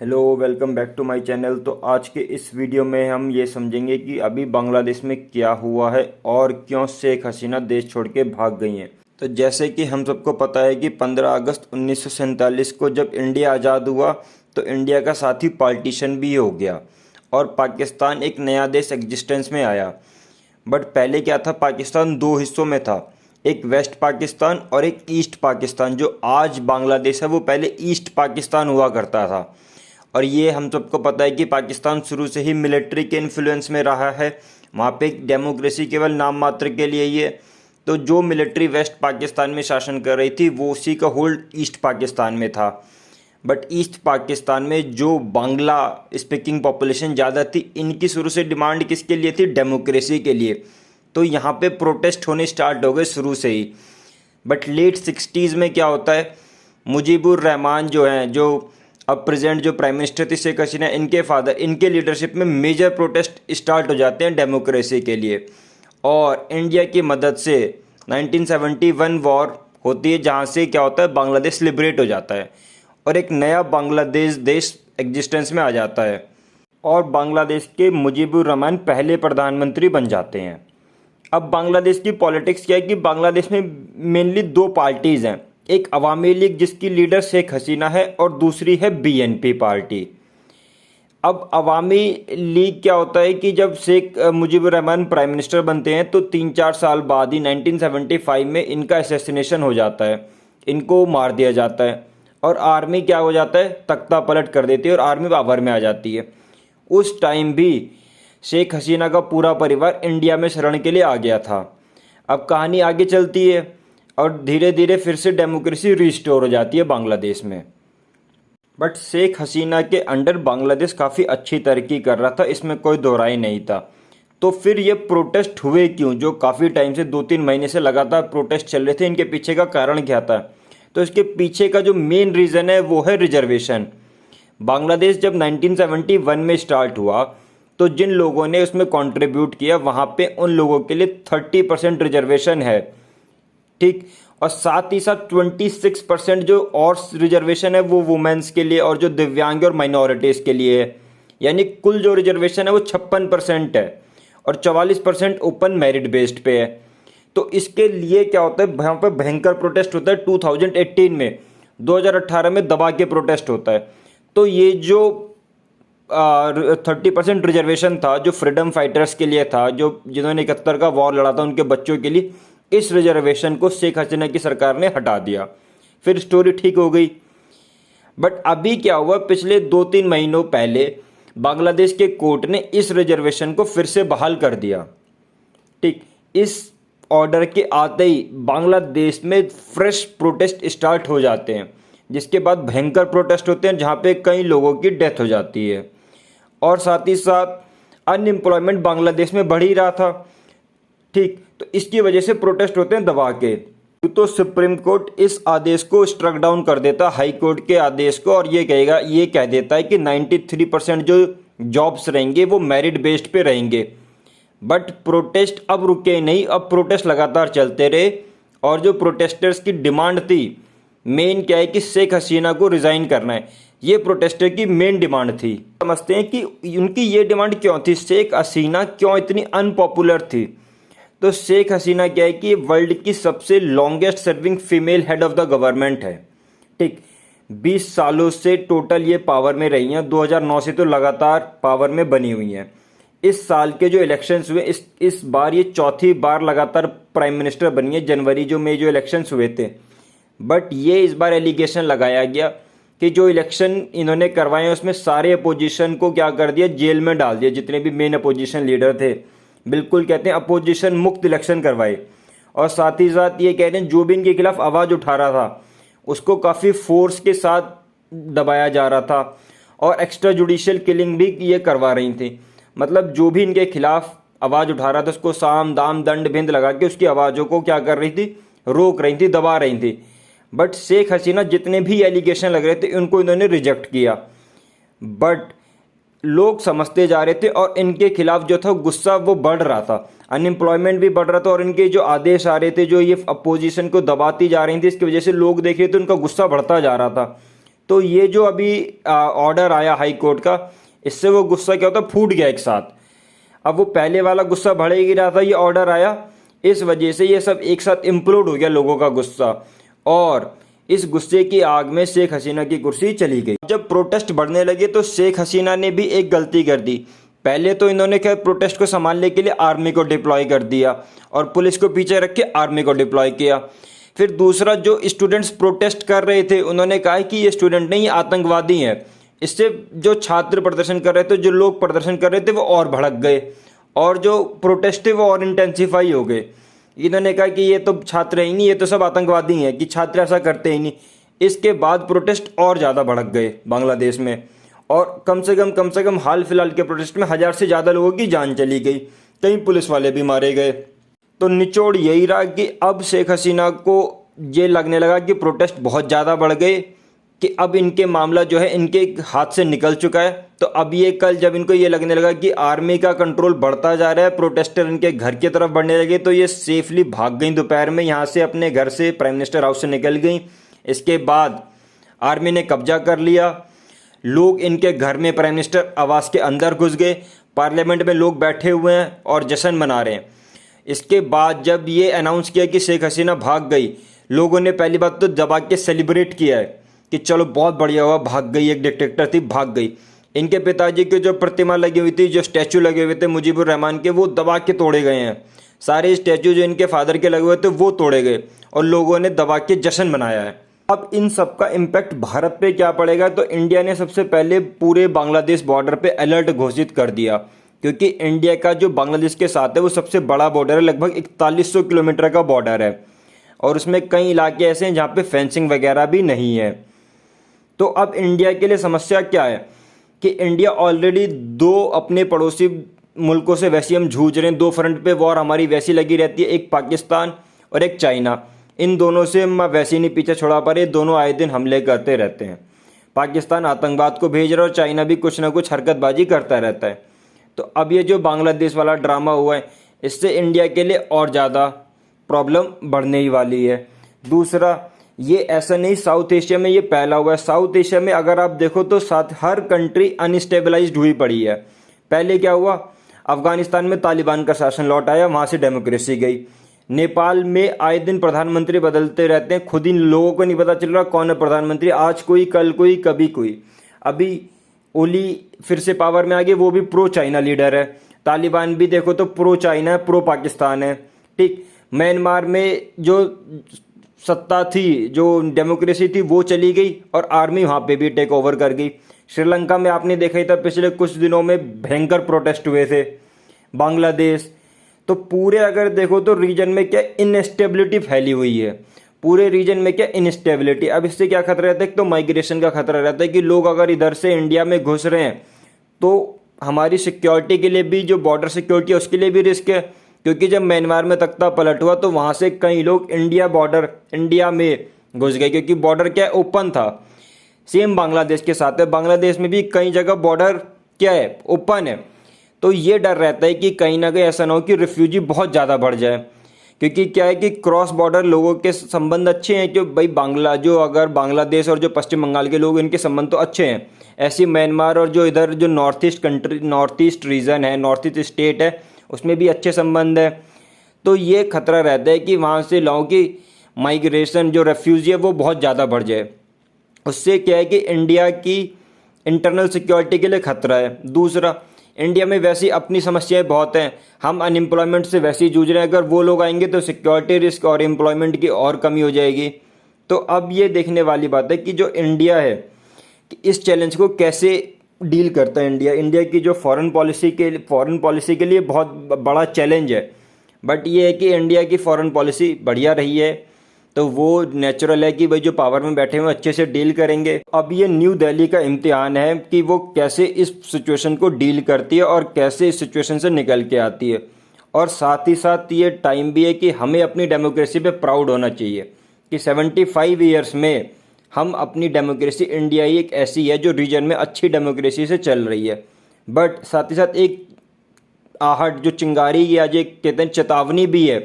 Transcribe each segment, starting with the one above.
Hello, welcome back to my channel. तो आज के इस वीडियो में हम ये समझेंगे कि अभी बांग्लादेश में क्या हुआ है और क्यों शेख हसीना देश छोड़ के भाग गई हैं। तो जैसे कि हम सबको पता है कि 15 अगस्त 1947 को जब इंडिया आज़ाद हुआ तो इंडिया का साथ ही पार्टीशन भी हो गया और पाकिस्तान एक नया देश एग्जिस्टेंस में आया। बट पहले क्या था, पाकिस्तान दो हिस्सों में था, एक वेस्ट पाकिस्तान और एक ईस्ट पाकिस्तान। जो आज बांग्लादेश है वो पहले ईस्ट पाकिस्तान हुआ करता था। और ये हम सबको पता है कि पाकिस्तान शुरू से ही मिलिट्री के इन्फ्लुएंस में रहा है। वहाँ पे डेमोक्रेसी केवल नाम मात्र के लिए ही है। तो जो मिलिट्री वेस्ट पाकिस्तान में शासन कर रही थी वो उसी का होल्ड ईस्ट पाकिस्तान में था। बट ईस्ट पाकिस्तान में जो बांग्ला स्पीकिंग पॉपुलेशन ज़्यादा थी, इनकी शुरू से डिमांड किसके लिए थी? डेमोक्रेसी के लिए। तो यहाँ पे प्रोटेस्ट होने स्टार्ट हो गए शुरू से ही। बट लेट 60s में क्या होता है, मुजीबुर रहमान जो हैं, जो अब प्रेजेंट जो प्राइम मिनिस्टर थी शेख हसीना, इनके फादर, इनके लीडरशिप में मेजर प्रोटेस्ट स्टार्ट हो जाते हैं डेमोक्रेसी के लिए। और इंडिया की मदद से 1971 वॉर होती है, जहाँ से क्या होता है, बांग्लादेश लिबरेट हो जाता है और एक नया बांग्लादेश देश एग्जिस्टेंस में आ जाता है। और बांग्लादेश के मुजीबुर रहमान पहले प्रधानमंत्री बन जाते हैं। अब बांग्लादेश की पॉलिटिक्स क्या है कि बांग्लादेश में मेनली दो पार्टीज़ हैं, एक अवामी लीग जिसकी लीडर शेख हसीना है और दूसरी है बीएनपी पार्टी। अब अवामी लीग क्या होता है कि जब शेख मुजीबुर रहमान प्राइम मिनिस्टर बनते हैं तो 3-4 साल बाद ही 1975 में इनका असैसिनेशन हो जाता है, इनको मार दिया जाता है और आर्मी क्या हो जाता है, तख्ता पलट कर देती है और आर्मी पावर में आ जाती है। उस टाइम भी शेख हसीना का पूरा परिवार इंडिया में शरण के लिए आ गया था। अब कहानी आगे चलती है और धीरे धीरे फिर से डेमोक्रेसी रिस्टोर हो जाती है बांग्लादेश में। बट शेख हसीना के अंडर बांग्लादेश काफ़ी अच्छी तरक्की कर रहा था, इसमें कोई दो राय नहीं था। तो फिर ये प्रोटेस्ट हुए क्यों? जो काफ़ी टाइम से 2-3 महीने से लगातार प्रोटेस्ट चल रहे थे, इनके पीछे का कारण क्या था? तो इसके पीछे का जो मेन रीज़न है वो है रिजर्वेशन। बांग्लादेश जब 1971 में स्टार्ट हुआ तो जिन लोगों ने उसमें कंट्रीब्यूट किया वहाँ पे उन लोगों के लिए 30% रिजर्वेशन है, ठीक। और साथ ही साथ 26% जो और रिजर्वेशन है वो वुमेन्स के लिए और जो दिव्यांग और माइनॉरिटीज़ के लिए है। यानी कुल जो रिजर्वेशन है वो 56% है और 44% ओपन मेरिट बेस्ड पे है। तो इसके लिए क्या होता है, यहाँ पे भयंकर प्रोटेस्ट होता है 2018 में, 2018 में दबा के प्रोटेस्ट होता है। तो ये जो 30% रिजर्वेशन था जो फ्रीडम फाइटर्स के लिए था, जो जिन्होंने 71 का वॉर लड़ा था, उनके बच्चों के लिए, इस रिजर्वेशन को शेख हसीना की सरकार ने हटा दिया। फिर स्टोरी ठीक हो गई। बट अभी क्या हुआ, पिछले 2-3 महीनों पहले बांग्लादेश के कोर्ट ने इस रिजर्वेशन को फिर से बहाल कर दिया, ठीक। इस ऑर्डर के आते ही बांग्लादेश में फ्रेश प्रोटेस्ट स्टार्ट हो जाते हैं, जिसके बाद भयंकर प्रोटेस्ट होते हैं जहाँ पे कई लोगों की डेथ हो जाती है। और साथ ही साथ अनएम्प्लॉयमेंट बांग्लादेश में बढ़ ही रहा था, ठीक। तो इसकी वजह से प्रोटेस्ट होते हैं दबा के। तो सुप्रीम कोर्ट इस आदेश को स्ट्रक डाउन कर देता, हाई कोर्ट के आदेश को, और ये कह देता है कि 93% जो जॉब्स रहेंगे वो मेरिट बेस्ड पे रहेंगे। बट प्रोटेस्ट अब रुके नहीं, अब प्रोटेस्ट लगातार चलते रहे। और जो प्रोटेस्टर्स की डिमांड थी मेन क्या है कि शेख हसीना को रिज़ाइन करना है, ये प्रोटेस्टर की मेन डिमांड थी। समझते हैं कि उनकी ये डिमांड क्यों थी, शेख हसीना क्यों इतनी अनपॉपुलर थी। तो शेख हसीना क्या है कि वर्ल्ड की सबसे longest serving female head of the government है, ठीक। 20 सालों से टोटल ये पावर में रही हैं, 2009 से तो लगातार पावर में बनी हुई हैं। इस साल के जो इलेक्शंस हुए, इस बार ये चौथी बार लगातार प्राइम मिनिस्टर बनी है, जनवरी में जो इलेक्शंस हुए थे। बट ये इस बार एलिगेशन लगाया गया कि जो इलेक्शन इन्होंने करवाए उसमें सारे अपोजिशन को क्या कर दिया, जेल में डाल दिया। जितने भी मेन अपोजिशन लीडर थे, बिल्कुल कहते हैं अपोजिशन मुक्त इलेक्शन करवाए। और साथ ही साथ ये कह रहे हैं जो भी इनके खिलाफ आवाज़ उठा रहा था उसको काफ़ी फोर्स के साथ दबाया जा रहा था और एक्स्ट्रा जुडिशियल किलिंग भी ये करवा रही थी। मतलब जो भी इनके खिलाफ आवाज़ उठा रहा था उसको साम दाम दंड भेद लगा के उसकी आवाज़ों को क्या कर रही थी, रोक रही थी, दबा रही थी। बट शेख हसीना जितने भी एलिगेशन लग रहे थे उनको इन्होंने रिजेक्ट किया। बट लोग समझते जा रहे थे और इनके खिलाफ जो था गुस्सा वो बढ़ रहा था, अनएम्प्लॉयमेंट भी बढ़ रहा था और इनके जो आदेश आ रहे थे जो ये अपोजिशन को दबाती जा रही थी, इसकी वजह से लोग देख रहे थे उनका गुस्सा बढ़ता जा रहा था। तो ये जो अभी ऑर्डर आया हाई कोर्ट का, इससे वो गुस्सा क्या होता है, फूट गया एक साथ। अब वो पहले वाला गुस्सा बढ़ ही रहा था, ये ऑर्डर आया, इस वजह से ये सब एक साथ इम्प्लोड हो गया लोगों का गुस्सा, और इस गुस्से की आग में शेख हसीना की कुर्सी चली गई। जब प्रोटेस्ट बढ़ने लगे तो शेख हसीना ने भी एक गलती कर दी। पहले तो इन्होंने क्या, प्रोटेस्ट को संभालने के लिए आर्मी को डिप्लॉय कर दिया और पुलिस को पीछे रख के आर्मी को डिप्लॉय किया। फिर दूसरा, जो स्टूडेंट्स प्रोटेस्ट कर रहे थे उन्होंने कहा कि ये स्टूडेंट नहीं, ये आतंकवादी हैं। इससे जो छात्र प्रदर्शन कर रहे थे, जो लोग प्रदर्शन कर रहे थे, वो और भड़क गए और जो प्रोटेस्ट थे वो और इंटेंसिफाई हो गए। इन्होंने कहा कि ये तो छात्र ही नहीं, ये तो सब आतंकवादी हैं, कि छात्र ऐसा करते ही नहीं। इसके बाद प्रोटेस्ट और ज़्यादा भड़क गए बांग्लादेश में, और कम से कम हाल फिलहाल के प्रोटेस्ट में 1000 से ज़्यादा लोगों की जान चली गई, कई पुलिस वाले भी मारे गए। तो निचोड़ यही रहा कि अब शेख हसीना को ये लगने लगा कि प्रोटेस्ट बहुत ज़्यादा बढ़ गए, कि अब इनके मामला जो है इनके हाथ से निकल चुका है। तो अब ये कल जब इनको ये लगने लगा कि आर्मी का कंट्रोल बढ़ता जा रहा है, प्रोटेस्टर इनके घर की तरफ बढ़ने लगे, तो ये सेफली भाग गई दोपहर में यहाँ से, अपने घर से, प्राइम मिनिस्टर हाउस से निकल गई। इसके बाद आर्मी ने कब्जा कर लिया, लोग इनके घर में, प्राइम मिनिस्टर आवास के अंदर घुस गए, पार्लियामेंट में लोग बैठे हुए हैं और जश्न मना रहे हैं। इसके बाद जब ये अनाउंस किया कि शेख हसीना भाग गई, लोगों ने पहली बात तो दबा के सेलिब्रेट किया है कि चलो बहुत बढ़िया हुआ, भाग गई, एक डिक्टेटर थी भाग गई। इनके पिताजी की जो प्रतिमा लगी हुई थी, जो स्टैचू लगे हुए थे मुजीबुर रहमान के, वो दबा के तोड़े गए हैं। सारे स्टैचू जो इनके फादर के लगे हुए थे वो तोड़े गए और लोगों ने दबा के जश्न मनाया है। अब इन सब का इम्पैक्ट भारत पे क्या पड़ेगा, तो इंडिया ने सबसे पहले पूरे बांग्लादेश बॉर्डर पे अलर्ट घोषित कर दिया, क्योंकि इंडिया का जो बांग्लादेश के साथ है वो सबसे बड़ा बॉर्डर है, लगभग 4100 किलोमीटर का बॉर्डर है, और उसमें कई इलाके ऐसे हैं जहाँ पे फेंसिंग वगैरह भी नहीं है। तो अब इंडिया के लिए समस्या क्या है कि इंडिया ऑलरेडी दो अपने पड़ोसी मुल्कों से वैसे हम जूझ रहे हैं, दो फ्रंट पे वॉर हमारी वैसी लगी रहती है, एक पाकिस्तान और एक चाइना। इन दोनों से हम वैसे नहीं पीछे छुड़ा पा रहे, दोनों आए दिन हमले करते रहते हैं। पाकिस्तान आतंकवाद को भेज रहा है और चाइना भी कुछ ना कुछ हरकतबाजी करता रहता है। तो अब ये जो बांग्लादेश वाला ड्रामा हुआ है, इससे इंडिया के लिए और ज़्यादा प्रॉब्लम बढ़ने ही वाली है। दूसरा, ये ऐसा नहीं साउथ एशिया में ये पहला हुआ है। साउथ एशिया में अगर आप देखो तो साथ हर कंट्री अनस्टेबलाइज्ड हुई पड़ी है। पहले क्या हुआ, अफगानिस्तान में तालिबान का शासन लौट आया, वहाँ से डेमोक्रेसी गई। नेपाल में आए दिन प्रधानमंत्री बदलते रहते हैं, खुद इन लोगों को नहीं पता चल रहा कौन है प्रधानमंत्री, आज कोई कल कोई कभी कोई। अभी ओली फिर से पावर में आ गए, वो भी प्रो चाइना लीडर है। तालिबान भी देखो तो प्रो चाइना है, प्रो पाकिस्तान है। ठीक, म्यांमार में जो सत्ता थी, जो डेमोक्रेसी थी, वो चली गई और आर्मी वहाँ पे भी टेक ओवर कर गई। श्रीलंका में आपने देखा ही था, पिछले कुछ दिनों में भयंकर प्रोटेस्ट हुए थे। बांग्लादेश, तो पूरे अगर देखो तो रीजन में क्या इनस्टेबिलिटी फैली हुई है, पूरे रीजन में क्या इनस्टेबिलिटी। अब इससे क्या खतरा रहता है, तो माइग्रेशन का खतरा रहता है कि लोग अगर इधर से इंडिया में घुस रहे हैं तो हमारी सिक्योरिटी के लिए भी, जो बॉर्डर सिक्योरिटी है उसके लिए भी रिस्क है। क्योंकि जब म्यांमार में तख्ता पलट हुआ तो वहाँ से कई लोग इंडिया में घुस गए, क्योंकि बॉर्डर क्या है, ओपन था। सेम बांग्लादेश के साथ है, बांग्लादेश में भी कई जगह बॉर्डर क्या है, ओपन है। तो ये डर रहता है कि कहीं ना कहीं ऐसा ना हो कि रिफ्यूजी बहुत ज़्यादा बढ़ जाए, क्योंकि क्या है कि क्रॉस बॉर्डर लोगों के संबंध अच्छे हैं, कि भाई अगर बांग्लादेश और जो पश्चिम बंगाल के लोग, इनके संबंध तो अच्छे हैं। ऐसी म्यांमार और जो इधर जो नॉर्थ ईस्ट रीजन है, नॉर्थ ईस्ट स्टेट है, उसमें भी अच्छे संबंध है। तो ये खतरा रहता है कि वहाँ से लोगों की माइग्रेशन, जो रेफ्यूजी है, वो बहुत ज़्यादा बढ़ जाए। उससे क्या है कि इंडिया की इंटरनल सिक्योरिटी के लिए खतरा है। दूसरा, इंडिया में वैसी अपनी समस्याएं बहुत हैं, हम अनएम्प्लॉयमेंट से वैसे ही जूझ रहे हैं। अगर वो लोग आएंगे तो सिक्योरिटी रिस्क और एम्प्लॉयमेंट की और कमी हो जाएगी। तो अब ये देखने वाली बात है कि जो इंडिया है कि इस चैलेंज को कैसे डील करता है। इंडिया की जो फॉरेन पॉलिसी के लिए बहुत बड़ा चैलेंज है। बट ये है कि इंडिया की फॉरेन पॉलिसी बढ़िया रही है, तो वो नेचुरल है कि भाई जो पावर में बैठे हुए अच्छे से डील करेंगे। अब ये न्यू दिल्ली का इम्तिहान है कि वो कैसे इस सिचुएशन को डील करती है और कैसे इस सिचुएशन से निकल के आती है। और साथ ही साथ ये टाइम भी है कि हमें अपनी डेमोक्रेसी पे प्राउड होना चाहिए कि 75 ईयर्स में हम अपनी डेमोक्रेसी, इंडिया ही एक ऐसी है जो रीजन में अच्छी डेमोक्रेसी से चल रही है। बट साथ ही साथ एक आहट, जो चिंगारी या जो कहते हैं चेतावनी भी है,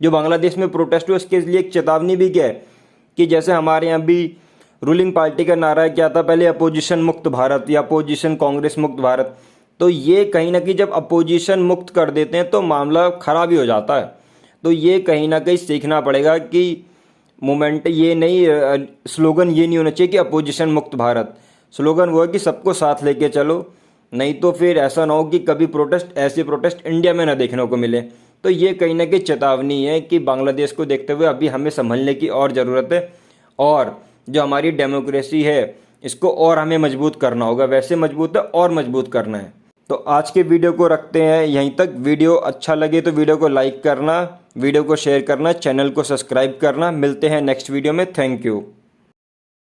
जो बांग्लादेश में प्रोटेस्ट हुआ उसके लिए एक चेतावनी भी क्या है कि जैसे हमारे यहाँ भी रूलिंग पार्टी का नारा क्या था पहले, अपोजिशन मुक्त भारत या अपोजिशन कांग्रेस मुक्त भारत। तो ये कहीं ना कहीं जब अपोजिशन मुक्त कर देते हैं तो मामला खराब ही हो जाता है। तो ये कहीं ना कहीं सीखना पड़ेगा कि मूवमेंट ये नहीं, स्लोगन ये नहीं होना चाहिए कि अपोजिशन मुक्त भारत। स्लोगन वो है कि सबको साथ लेके चलो, नहीं तो फिर ऐसा ना हो कि कभी प्रोटेस्ट, ऐसे प्रोटेस्ट इंडिया में ना देखने को मिले। तो ये कहीं ना कहीं चेतावनी है कि बांग्लादेश को देखते हुए अभी हमें संभलने की और ज़रूरत है, और जो हमारी डेमोक्रेसी है इसको और हमें मजबूत करना होगा। वैसे मजबूत है और मजबूत करना है। तो आज के वीडियो को रखते हैं यहीं तक। वीडियो अच्छा लगे तो वीडियो को लाइक करना, वीडियो को शेयर करना, चैनल को सब्सक्राइब करना। मिलते हैं नेक्स्ट वीडियो में। Thank you.